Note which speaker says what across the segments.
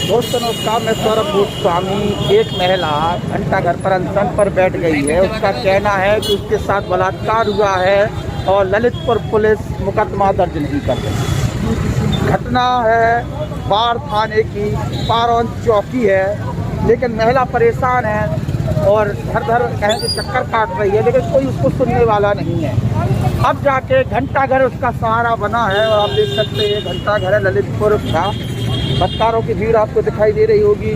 Speaker 1: दोस्तों नमस्कार, मैं सौरभ गोस्वामी। एक महिला घंटा घर पर अनशन पर बैठ गई है। उसका कहना है कि उसके साथ बलात्कार हुआ है और ललितपुर पुलिस मुकदमा दर्ज नहीं कर रही। घटना है बार थाने की पारौन चौकी है, लेकिन महिला परेशान है और धर धर कहें कि चक्कर काट रही है, लेकिन कोई उसको सुनने वाला नहीं है। अब जाके घंटा घर उसका सहारा बना है और आप देख सकते हैं घंटा घर है ललितपुर का। पत्रकारों की भीड़ आपको दिखाई दे रही होगी।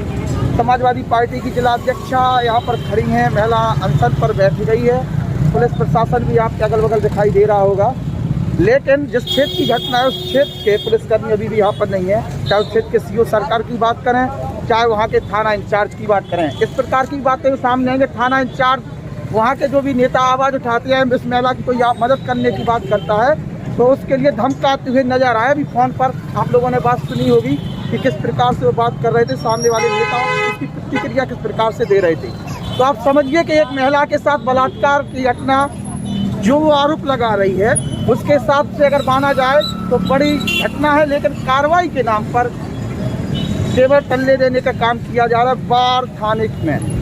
Speaker 1: समाजवादी पार्टी की जिला अध्यक्षा यहाँ पर खड़ी हैं, महिला अनशन पर बैठी गई है। पुलिस प्रशासन भी आपके अगल बगल दिखाई दे रहा होगा, लेकिन जिस क्षेत्र की घटना है उस क्षेत्र के पुलिसकर्मी अभी भी यहाँ पर नहीं है। चाहे उस क्षेत्र के सीओ सरकार की बात करें, चाहे वहाँ के थाना इंचार्ज की बात करें, इस प्रकार की बातें सामने आएंगे। थाना इंचार्ज वहाँ के जो भी नेता आवाज़ उठाते हैं, इस महिला की कोई मदद करने की बात करता है तो उसके लिए धमकाते हुए नजर आए। अभी फ़ोन पर आप लोगों ने बात सुनी होगी कि किस प्रकार से वो बात कर रहे थे, सामने वाले नेता उसकी प्रतिक्रिया किस प्रकार से दे रहे थे। तो आप समझिए कि एक महिला के साथ बलात्कार की घटना जो वो आरोप लगा रही है उसके हिसाब से अगर माना जाए तो बड़ी घटना है, लेकिन कार्रवाई के नाम पर केवल टल्ले देने का काम किया जा रहा है। बार थाने में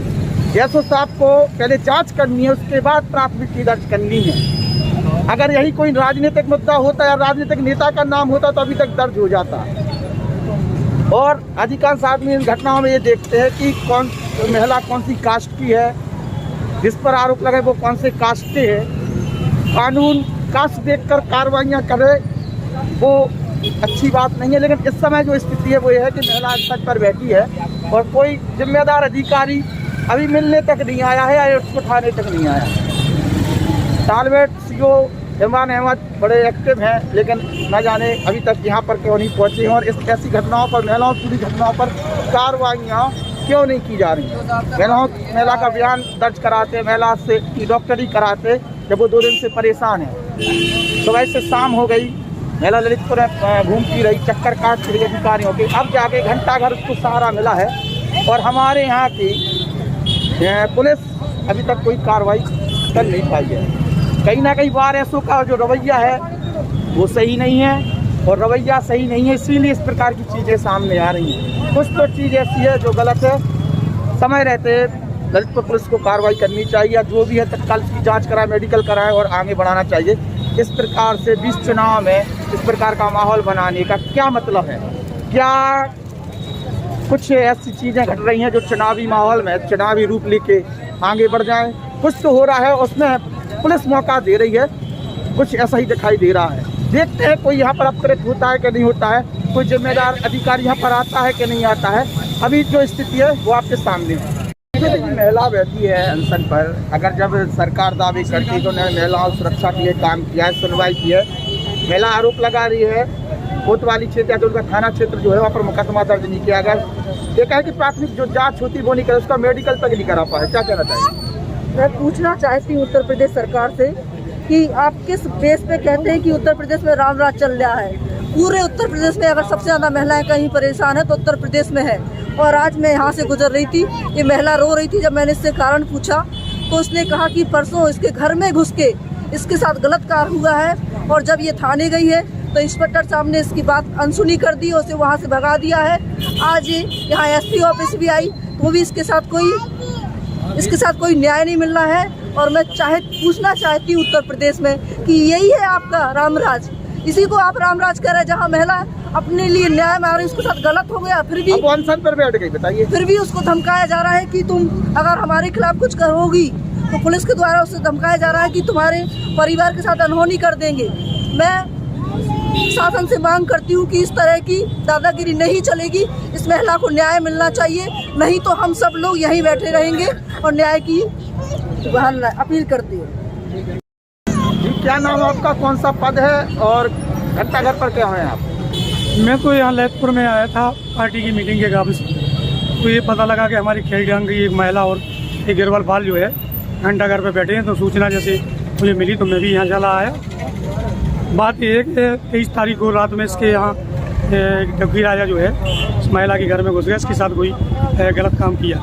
Speaker 1: एसओ साहब को पहले जांच करनी है, उसके बाद प्राथमिकी दर्ज करनी है। अगर यही कोई राजनीतिक मुद्दा होता या राजनीतिक नेता का नाम होता तो अभी तक दर्ज हो जाता। और अधिकांश आदमी इन घटनाओं में ये देखते हैं कि कौन महिला कौन सी कास्ट की है, जिस पर आरोप लगे वो कौन से कास्ट के है। कानून कास्ट देखकर कार्रवाइयाँ करे वो अच्छी बात नहीं है, लेकिन इस समय जो स्थिति है वो ये है कि महिला अनशन पर बैठी है और कोई जिम्मेदार अधिकारी अभी मिलने तक नहीं आया है या उसको उठाने तक नहीं आया। तालबेट सीओ इमरान अहमद बड़े एक्टिव हैं, लेकिन न जाने अभी तक यहाँ पर क्यों नहीं पहुँचे हैं और इस ऐसी घटनाओं पर, महिलाओं पूरी घटनाओं पर कार्रवाइयाँ क्यों नहीं की जा रही। महिला का बयान दर्ज कराते, महिला से डॉक्टरी कराते जब वो 2 दिन से परेशान है। सुबह से शाम हो गई, महिला ललितपुर घूमती रही, चक्कर काटती रही अधिकारियों के। अब जाके घंटा घर उसको सहारा मिला है और हमारे यहाँ की पुलिस अभी तक कोई कार्रवाई कर नहीं पाई है। कहीं ना कहीं बार एसओ का जो रवैया है वो सही नहीं है और रवैया सही नहीं है, इसीलिए इस प्रकार की चीज़ें सामने आ रही हैं। कुछ तो चीज़ ऐसी है जो गलत है, समय रहते ललितपुर पुलिस को कार्रवाई करनी चाहिए, जो भी है तत्काल की जांच कराए, मेडिकल कराए और आगे बढ़ाना चाहिए। इस प्रकार से बीच चुनाव में इस प्रकार का माहौल बनाने का क्या मतलब है? क्या कुछ ऐसी चीज़ें घट रही हैं जो चुनावी माहौल में चुनावी रूप लेके आगे बढ़ जाएं? कुछ तो हो रहा है, उसमें पुलिस मौका दे रही है, कुछ ऐसा ही दिखाई दे रहा है। देखते हैं कोई यहाँ पर अपकृत होता है कि नहीं होता है, कोई जिम्मेदार अधिकारी यहाँ पर आता है कि नहीं आता है। अभी जो स्थिति है वो आपके सामने है। महिला बैठी है अनशन पर, अगर जब सरकार दावे करती तो उन्होंने महिलाओं सुरक्षा के लिए काम किया है, सुनवाई की है। महिला आरोप लगा रही है कोतवाली क्षेत्र जो उनका थाना क्षेत्र जो है वहाँ पर मुकदमा दर्ज नहीं किया गया। ये कहे कि प्राथमिक जो जाँच होती वो नहीं करे, उसका मेडिकल तक नहीं करा पाए। क्या कहना चाहिए?
Speaker 2: मैं पूछना चाहती हूँ उत्तर प्रदेश सरकार से कि आप किस बेस पे कहते हैं कि उत्तर प्रदेश में राम राज चल रहा है। पूरे उत्तर प्रदेश में अगर सबसे ज़्यादा महिलाएं कहीं परेशान है तो उत्तर प्रदेश में है। और आज मैं यहाँ से गुजर रही थी, ये महिला रो रही थी। जब मैंने इससे कारण पूछा तो उसने कहा कि परसों इसके घर में घुस के इसके साथ गलत कार्य हुआ है और जब ये थाने गई है तो इंस्पेक्टर साहब ने इसकी बात अनसुनी कर दी और उसे वहाँ से भगा दिया है। आज यहाँ एसपी ऑफिस भी आई तो भी इसके साथ कोई न्याय नहीं मिल रहा है। और मैं पूछना चाहती हूँ उत्तर प्रदेश में कि यही है आपका रामराज, इसी को आप रामराज कर रहे हैं जहाँ महिला अपने लिए न्याय मांग रही, उसके साथ गलत हो गया फिर भी
Speaker 1: अनशन पर बैठ गई। बताइए,
Speaker 2: फिर भी उसको धमकाया जा रहा है कि तुम अगर हमारे खिलाफ कुछ करोगी तो पुलिस के द्वारा उससे धमकाया जा रहा है कि तुम्हारे परिवार के साथ अनहोनी कर देंगे। मैं शासन से मांग करती हूँ कि इस तरह की दादागिरी नहीं चलेगी, इस महिला को न्याय मिलना चाहिए, नहीं तो हम सब लोग यहीं बैठे रहेंगे और न्याय की अपील करती हूँ।
Speaker 1: क्या नाम है आपका, कौन सा पद है और घंटा घर पर क्या हैं आप?
Speaker 3: मैं तो यहाँ ललितपुर में आया था पार्टी की मीटिंग के काबिल से, तो ये पता लगा कि हमारी खेलगांव की एक महिला और एक गिरवाल बाल जो है घंटा घर पर बैठे हैं। तो सूचना जैसे मुझे मिली तो मैं भी यहाँ चला आया। बात ये है कि 23 तारीख को रात में इसके यहाँ डग्गी राजा जो है इस महिला के घर में घुस गया, इसके साथ कोई गलत काम किया।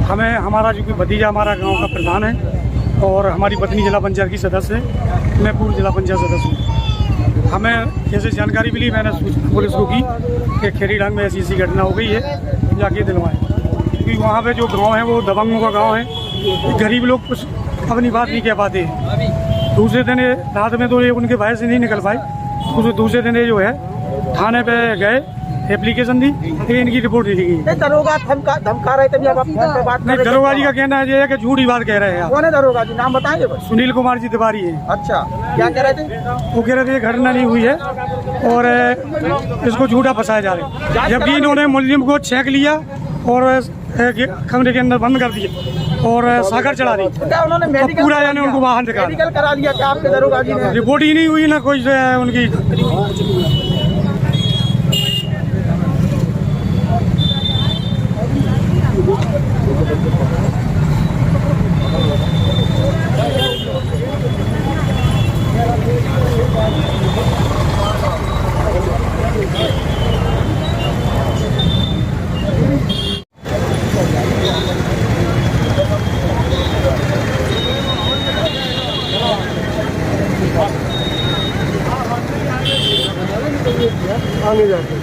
Speaker 3: हमें हमारा जो कि भतीजा हमारा गांव का प्रधान है और हमारी पत्नी जिला पंचायत की सदस्य है, मैं पूर्व जिला पंचायत सदस्य हूँ। हमें जैसे जानकारी मिली, मैंने पुलिस को की कि खेरीडांग में ऐसी ऐसी घटना हो गई है, जाके दिलवाएं। क्योंकि वहाँ पे जो गांव है वो दबंगों का गांव है, गरीब लोग कुछ अपनी बात नहीं कह पाते हैं। दूसरे दिन रात में तो ये उनके भाई से नहीं निकल पाए, उस दूसरे दिन ये जो है थाने पे गए, एप्लीकेशन दी, फिर इनकी रिपोर्ट लिखी गई।
Speaker 1: दरोगा धमका रहे थे, आप फोन पे बात
Speaker 3: नहीं, दरोगा जी का कहना है ये है कि झूठी बात कह रहे हैं आप।
Speaker 1: कौन है दरोगा जी, नाम बताएंगे बस?
Speaker 3: सुनील कुमार जी तिवारी है।
Speaker 1: अच्छा, क्या कह रहे थे?
Speaker 3: वो कह रहे थे घटना नहीं हुई है और इसको झूठा फंसाया जा रहा है, जबकि इन्होंने मुलजिम को छेक लिया और कमरे के अंदर बंद कर दिया और सागर चढ़ा दी।
Speaker 1: क्या उन्होंने मेडिकल
Speaker 3: पूरा यानी उनको बाहर निकाला,
Speaker 1: मेडिकल करा लिया क्या आपके दरोगा जी ने?
Speaker 3: रिपोर्ट ही नहीं हुई ना कोई उनकी। आगे जाते